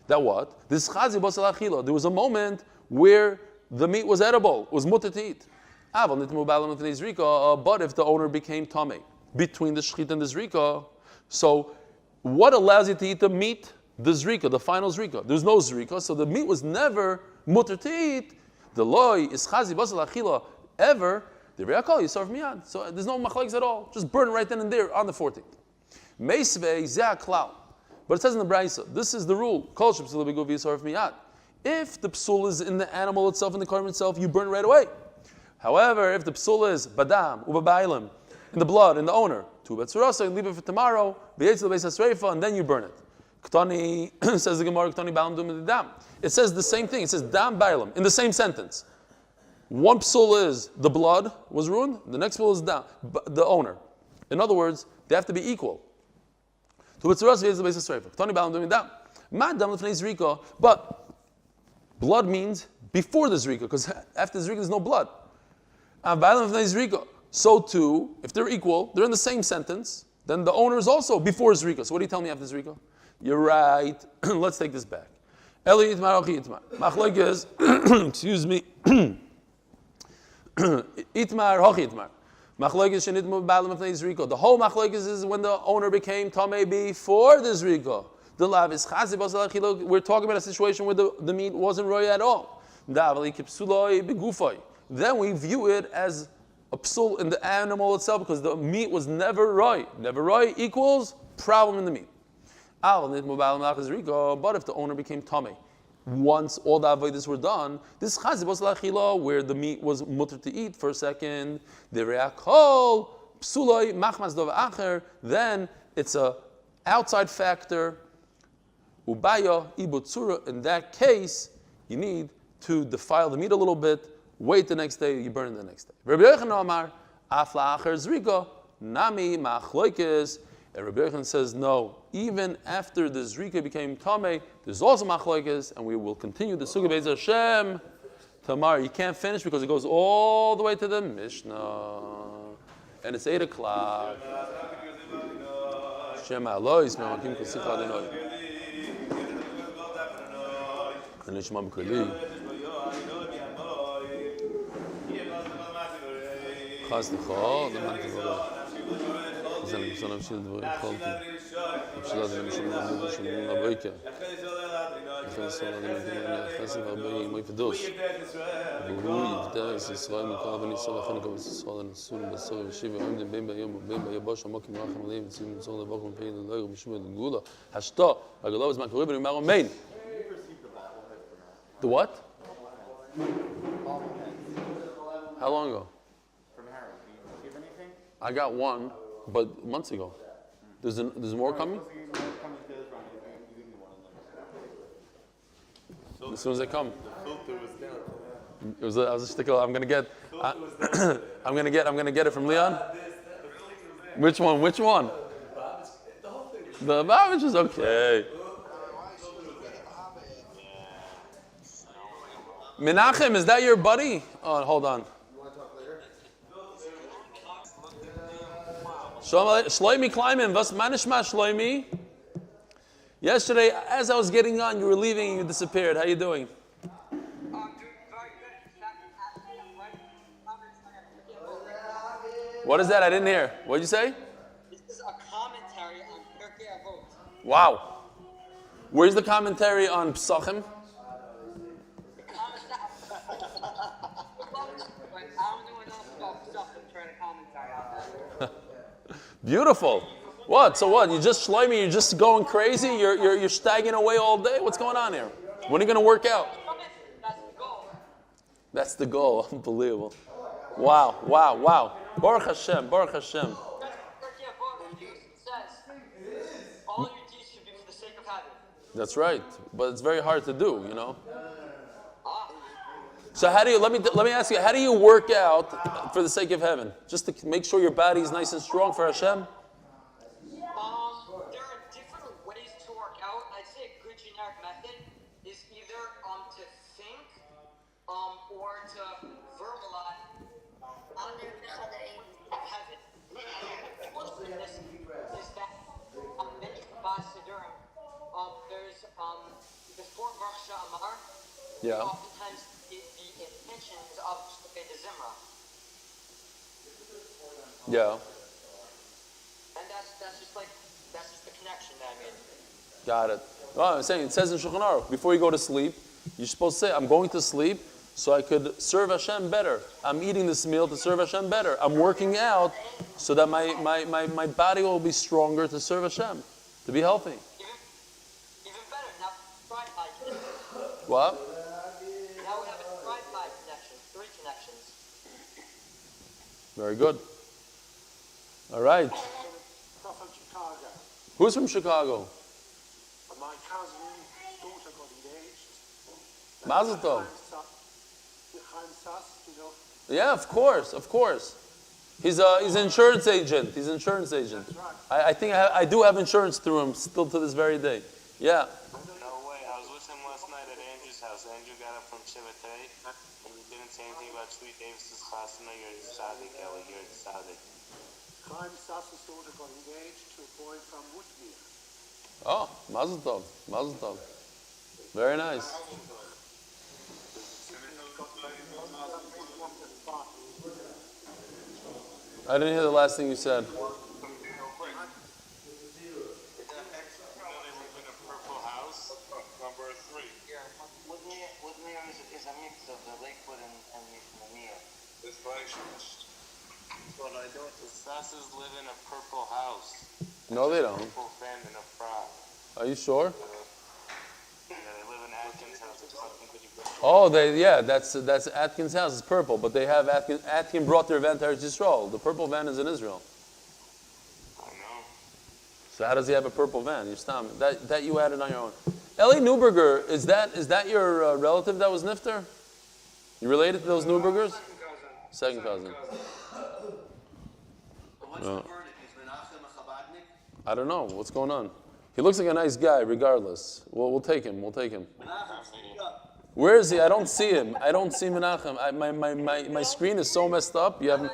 that what? This chazi basal achila. There was a moment where the meat was edible, was mutter to eat. But if the owner became tamei between the shchita and the Zrika, so what allows you to eat the meat? The Zrika, the final Zrika. There's no Zrika, so the meat was never mutter to eat. The loy is chazi basal achila ever. The Yaakov Yisroel miyad. So there's no machlokes at all. Just burn right then and there on the 14th. Meisvei zeh klal. But it says in the Brisa, this is the rule. Kol shepsul b'guv Yisroel miyad. If the psul is in the animal itself, in the karm itself, you burn it right away. However, if the psul is badam ubabailim, in the blood, in the owner, tu betzurasa, you leave it for tomorrow, b'yetz l'beis hasreifa, and then you burn it. Ktani says the Gemara, ktani balam dum dam. It says the same thing. It says dam bailim in the same sentence. One psul is the blood was ruined. The next psul is dam, the owner. In other words, they have to be equal. But blood means before the zrika, because after the zrika there's no blood. So too, if they're equal, they're in the same sentence, then the owner is also before zrika. So what do you tell me after zrika? You're right. Let's take this back. Eli Itmar Ochi Itmar. Machlokes, excuse me. Itmar Hochi Itmar. Machlokes shenitmu b'alim afnei zrika. The whole machlokes is when the owner became tamei before the zrika. The lav is chazi basal achila. We're talking about a situation where the meat wasn't roy at all. Davali kipsuloi begufoi. Then we view it as a psul in the animal itself because the meat was never roy. Never roy equals problem in the meat. But if the owner became tamei, once all the avodas were done, this chazi basal achila, where the meat was mutter to eat for a second, the reakol psuloi machmas dov acher, then it's a outside factor. Ubaya ibutzura. In that case, you need to defile the meat a little bit. Wait the next day, you burn it the next day. Rabbi Yochanan Amar afla acher zrika nami machlokes. And Rabbi Yochanan says no. Even after the zrika became tamei, there's also machlokes, and we will continue the sugya beis Hashem tomorrow. You can't finish because it goes all the way to the Mishnah, and it's 8:00. Shema Alois, Mamakim Kosicha Adonai. Nishma B'Koli. Chas L'chol, L'man Devora. Zan Yisrael Nafshi L'dvorim Cholti. Nafshi L'adonai Mishum L'Abrika. Yisroel L'adonai Chesed V'Arbei Yimoi Fedosh. והוא יבדל את ישראל מכל בני ישראל לכן יקבל את ישראל לנסו לבשר ושיב ועומדים בין ביום ובין ביבש עמוק מרחם עליהם וציבים לצור לבוק ומפעיל ללויר ומשמע לגאולה השתו הגלוב הזמן קוראים ונאמר אמן. The what? How long ago? From Harry. Do you give anything? I got one, but months ago. There's more coming? As soon as they come. I was a stickler. I'm gonna get it from Leon. Which one? The Babich is okay. Menachem, is that your buddy? Oh, hold on. Shloimi Klaiman, was manishma Shloimi? Yesterday, as I was getting on, you were leaving and you disappeared. How you doing? What is that? I didn't hear. What did you say? This is a commentary on Pirkei Avot. Wow. Where's the commentary on Pesachim? Beautiful. What? So what? You just shloimi? You're just going crazy? You're staggering away all day? What's going on here? When are you going to work out? That's the goal. Unbelievable. Wow. Baruch Hashem. All you teach should be for the sake of heaven. That's right. But it's very hard to do, you know. So how do you? Let me ask you. How do you work out for the sake of heaven? Just to make sure your body is nice and strong for Hashem. There are different ways to work out. I'd say a good generic method is either to think or to verbalize on the heaven. What's this is that many Basidurim, there's before Baruch Sha'amar, Yeah. oftentimes the intention is of the Zimra. Yeah. And that's just the connection that I made. Got it. Well, I'm saying it says in Shulchan Aruch, before you go to sleep, you're supposed to say, I'm going to sleep so I could serve Hashem better. I'm eating this meal to serve Hashem better. I'm working out so that my body will be stronger to serve Hashem, to be healthy. Even better, now tripod. What? Now we have a tripod connection, 3 connections. Very good. All right. I'm from Chicago. Who's from Chicago? My cousin's daughter got engaged. Mazel tov. Chaim Sass, you know. Yeah, of course. He's an insurance agent. That's right. I think I do have insurance through him still to this very day. Yeah. No way. I was with him last night at Andrew's house. Andrew got up from Shivatei, and he didn't say anything about Sweet Davis's chasuna. You're the tzaddik, Eli. You're the tzaddik. Chaim Sass's daughter got engaged to a boy from Woodmere. Oh, mazel tov. Very nice. I didn't hear the last thing you said. They live in a purple house, number 3. Woodmere is a mix of the Lakewood and Mania. This place. But I don't. The Sasses live in a purple house. No, they don't. Purple fan and a frock. Are you sure? Yeah, they live in Atkins' house. It's fucking pretty good. Oh, that's Atkins' house. It's purple, but they have Atkin brought their van to Eretz Yisrael. The purple van is in Israel. I know. So how does he have a purple van? You stop that you added on your own. Eli Neuberger, is that your relative that was nifter? You related to those Neubergers? Second cousin. What's the verdict? Is Menachem a Chabadnik? I don't know. What's going on? He looks like a nice guy, regardless. We'll take him. Where is he? I don't see him. I don't see Menachem. My screen is so messed up. You haven't.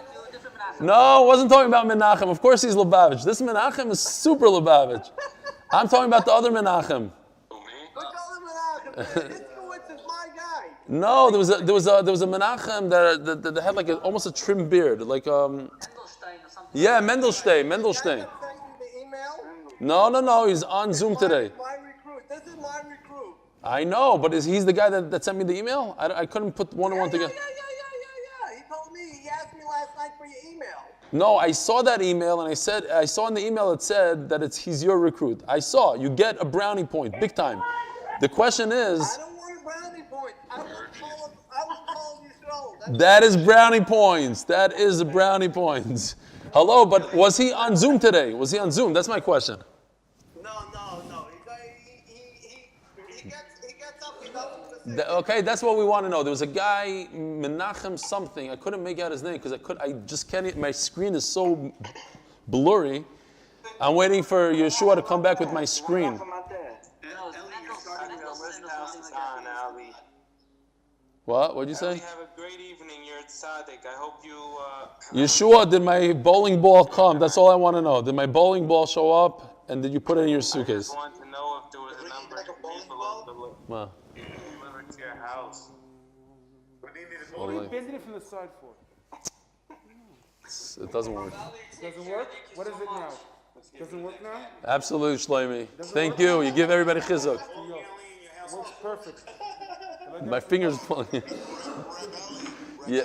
No, I wasn't talking about Menachem. Of course he's Lubavitch. This Menachem is super Lubavitch. I'm talking about the other Menachem. No, there was a Menachem that had like almost a trim beard, like Mendelstein or something. yeah, Mendelstein. No, he's on Zoom today. My recruit. This is my recruit. I know, but he's the guy that sent me the email? I couldn't put one and one together. Yeah. He told me, he asked me last night for your email. No, I saw that email and I saw in the email it said that he's your recruit. I saw, you get a brownie point, big time. The question is, I don't want a brownie point. I will call Yisroel. that is brownie points. That is brownie points. Hello, but was he on Zoom today? Was he on Zoom? That's my question. No. He gets up, he doesn't listen. Okay, that's what we want to know. There was a guy, Menachem something. I couldn't make out his name because I just can't. My screen is so blurry. I'm waiting for Yeshua to come back with my screen. What? What'd you say? Have a great evening. You're at Tzaddik. I hope you. Yeshua, did my bowling ball come? That's all I want to know. Did my bowling ball show up? And did you put it in your I suitcase? just want to know if there was a number to Wow. deliver to your house. What are you bending it from the side for? It doesn't work. Doesn't work? What is it now? Doesn't work now? Absolute Shlomi. Thank you. You give everybody chizuk. Works perfect. My fingers pulling. Yeah.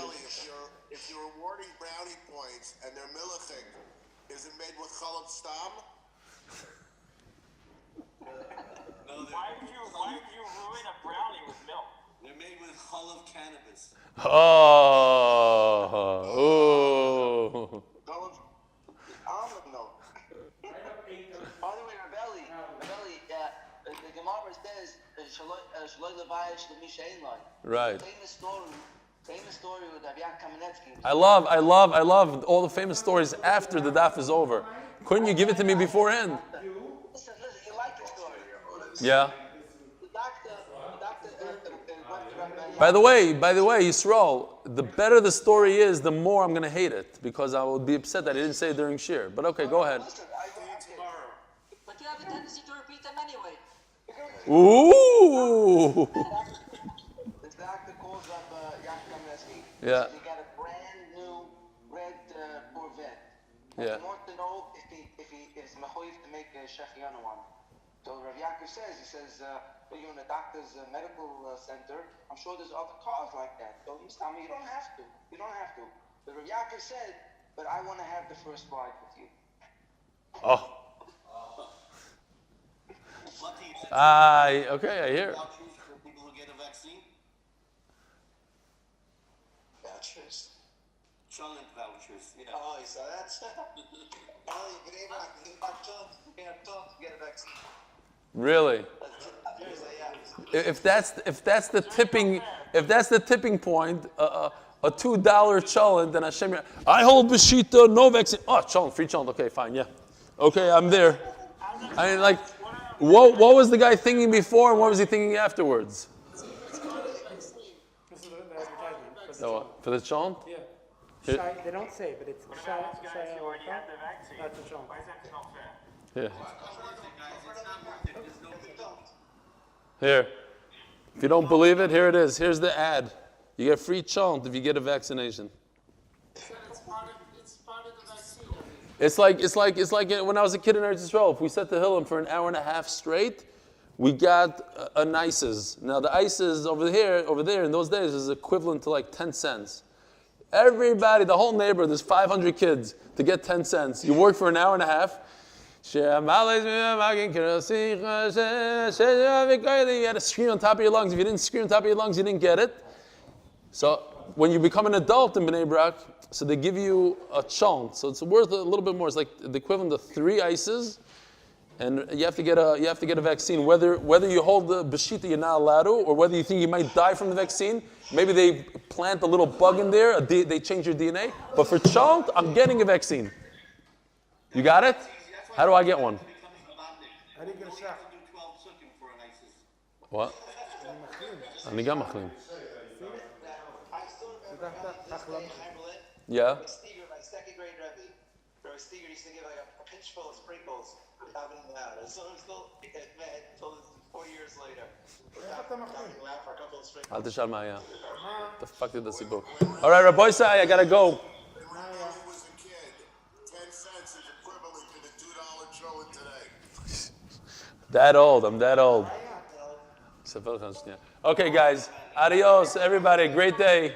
If you're awarding brownie points and they're milchik, is it made with challah stam? Why would you ruin a brownie with milk? They're made with challah cannabis. Oh. Almond milk. By the way, Rebelli, the Gemara says, Shaloi Levayish L'mi She'ein Lai. Right. Famous story with Aviat Kamenetsky. I love all the famous stories after the daf is over. Couldn't you give it to me beforehand? Listen, you like the story. Yeah. The doctor went to Rabbi By the way, Yisroel, the better the story is, the more I'm going to hate it because I will be upset that I didn't say it during shir. But okay, go ahead. Listen, But you have a tendency to repeat them anyway. Ooh. the doctor calls up Yaakov Kamenetsky. Yeah. He got a brand new red Corvette. Yeah. He wants to know if he is mechoyev to make a shechianu on it. So Rav Yaakov says, you're in a doctor's medical center. I'm sure there's other cars like that. So he's telling me you don't have to. But Rav Yaakov said, but I want to have the first ride with you. Oh. Okay, I hear. Vouchers for people who get a vaccine? Vouchers. Shalom vouchers. Yeah. Oh, so that's. Oh, you can't talk to get a vaccine. Really? If that's the tipping point, a $2 cholent, then Hashem, I hold b'shita, no vaccine. Oh, cholent, free cholent. Okay, fine, yeah. Okay, I'm there. I mean, like, what was the guy thinking before, and what was he thinking afterwards? For the cholent? Yeah. Here. They don't say, but it's Guys, you already had the vaccine. That's a chunk. Why is that not fair? Yeah. It's not worth it. There's no result. Here. If you don't believe it, here it is. Here's the ad. You get free cholent if you get a vaccination. It's part of the vaccine. It's like when I was a kid in Eretz Yisrael. If we sat Tehillim for an hour and a half straight, we got an ISIS. Now the ISIS over there in those days is equivalent to like 10 cents. Everybody, the whole neighborhood, there's 500 kids to get 10 cents. You work for an hour and a half. You had to scream on top of your lungs. If you didn't scream on top of your lungs, you didn't get it. So when you become an adult in Bnei Brak, so they give you a chunk. So it's worth a little bit more. It's like the equivalent of 3 ices, and you have to get a vaccine. Whether you hold the beshita, you're not allowed to, or whether you think you might die from the vaccine. Maybe they plant a little bug in there. They change your DNA. But for chunk, I'm getting a vaccine. You got it? How do I get one? I didn't get a shot. What? אני גם מחלים. Yeah. second grade Rebbe. Rabbi Steger used to give like a pinchful of sprinkles. Having them out. So I'm still mad until 4 years later. Having out for a couple of sprinkles. Alte Shalmaya. The fuck did this book? All right, Rabbi Sai, I gotta go. When I was a kid, 10 cents is equivalent to the $2 throw-in today. That old. I'm that old. Okay, guys. Adios, everybody. Great day.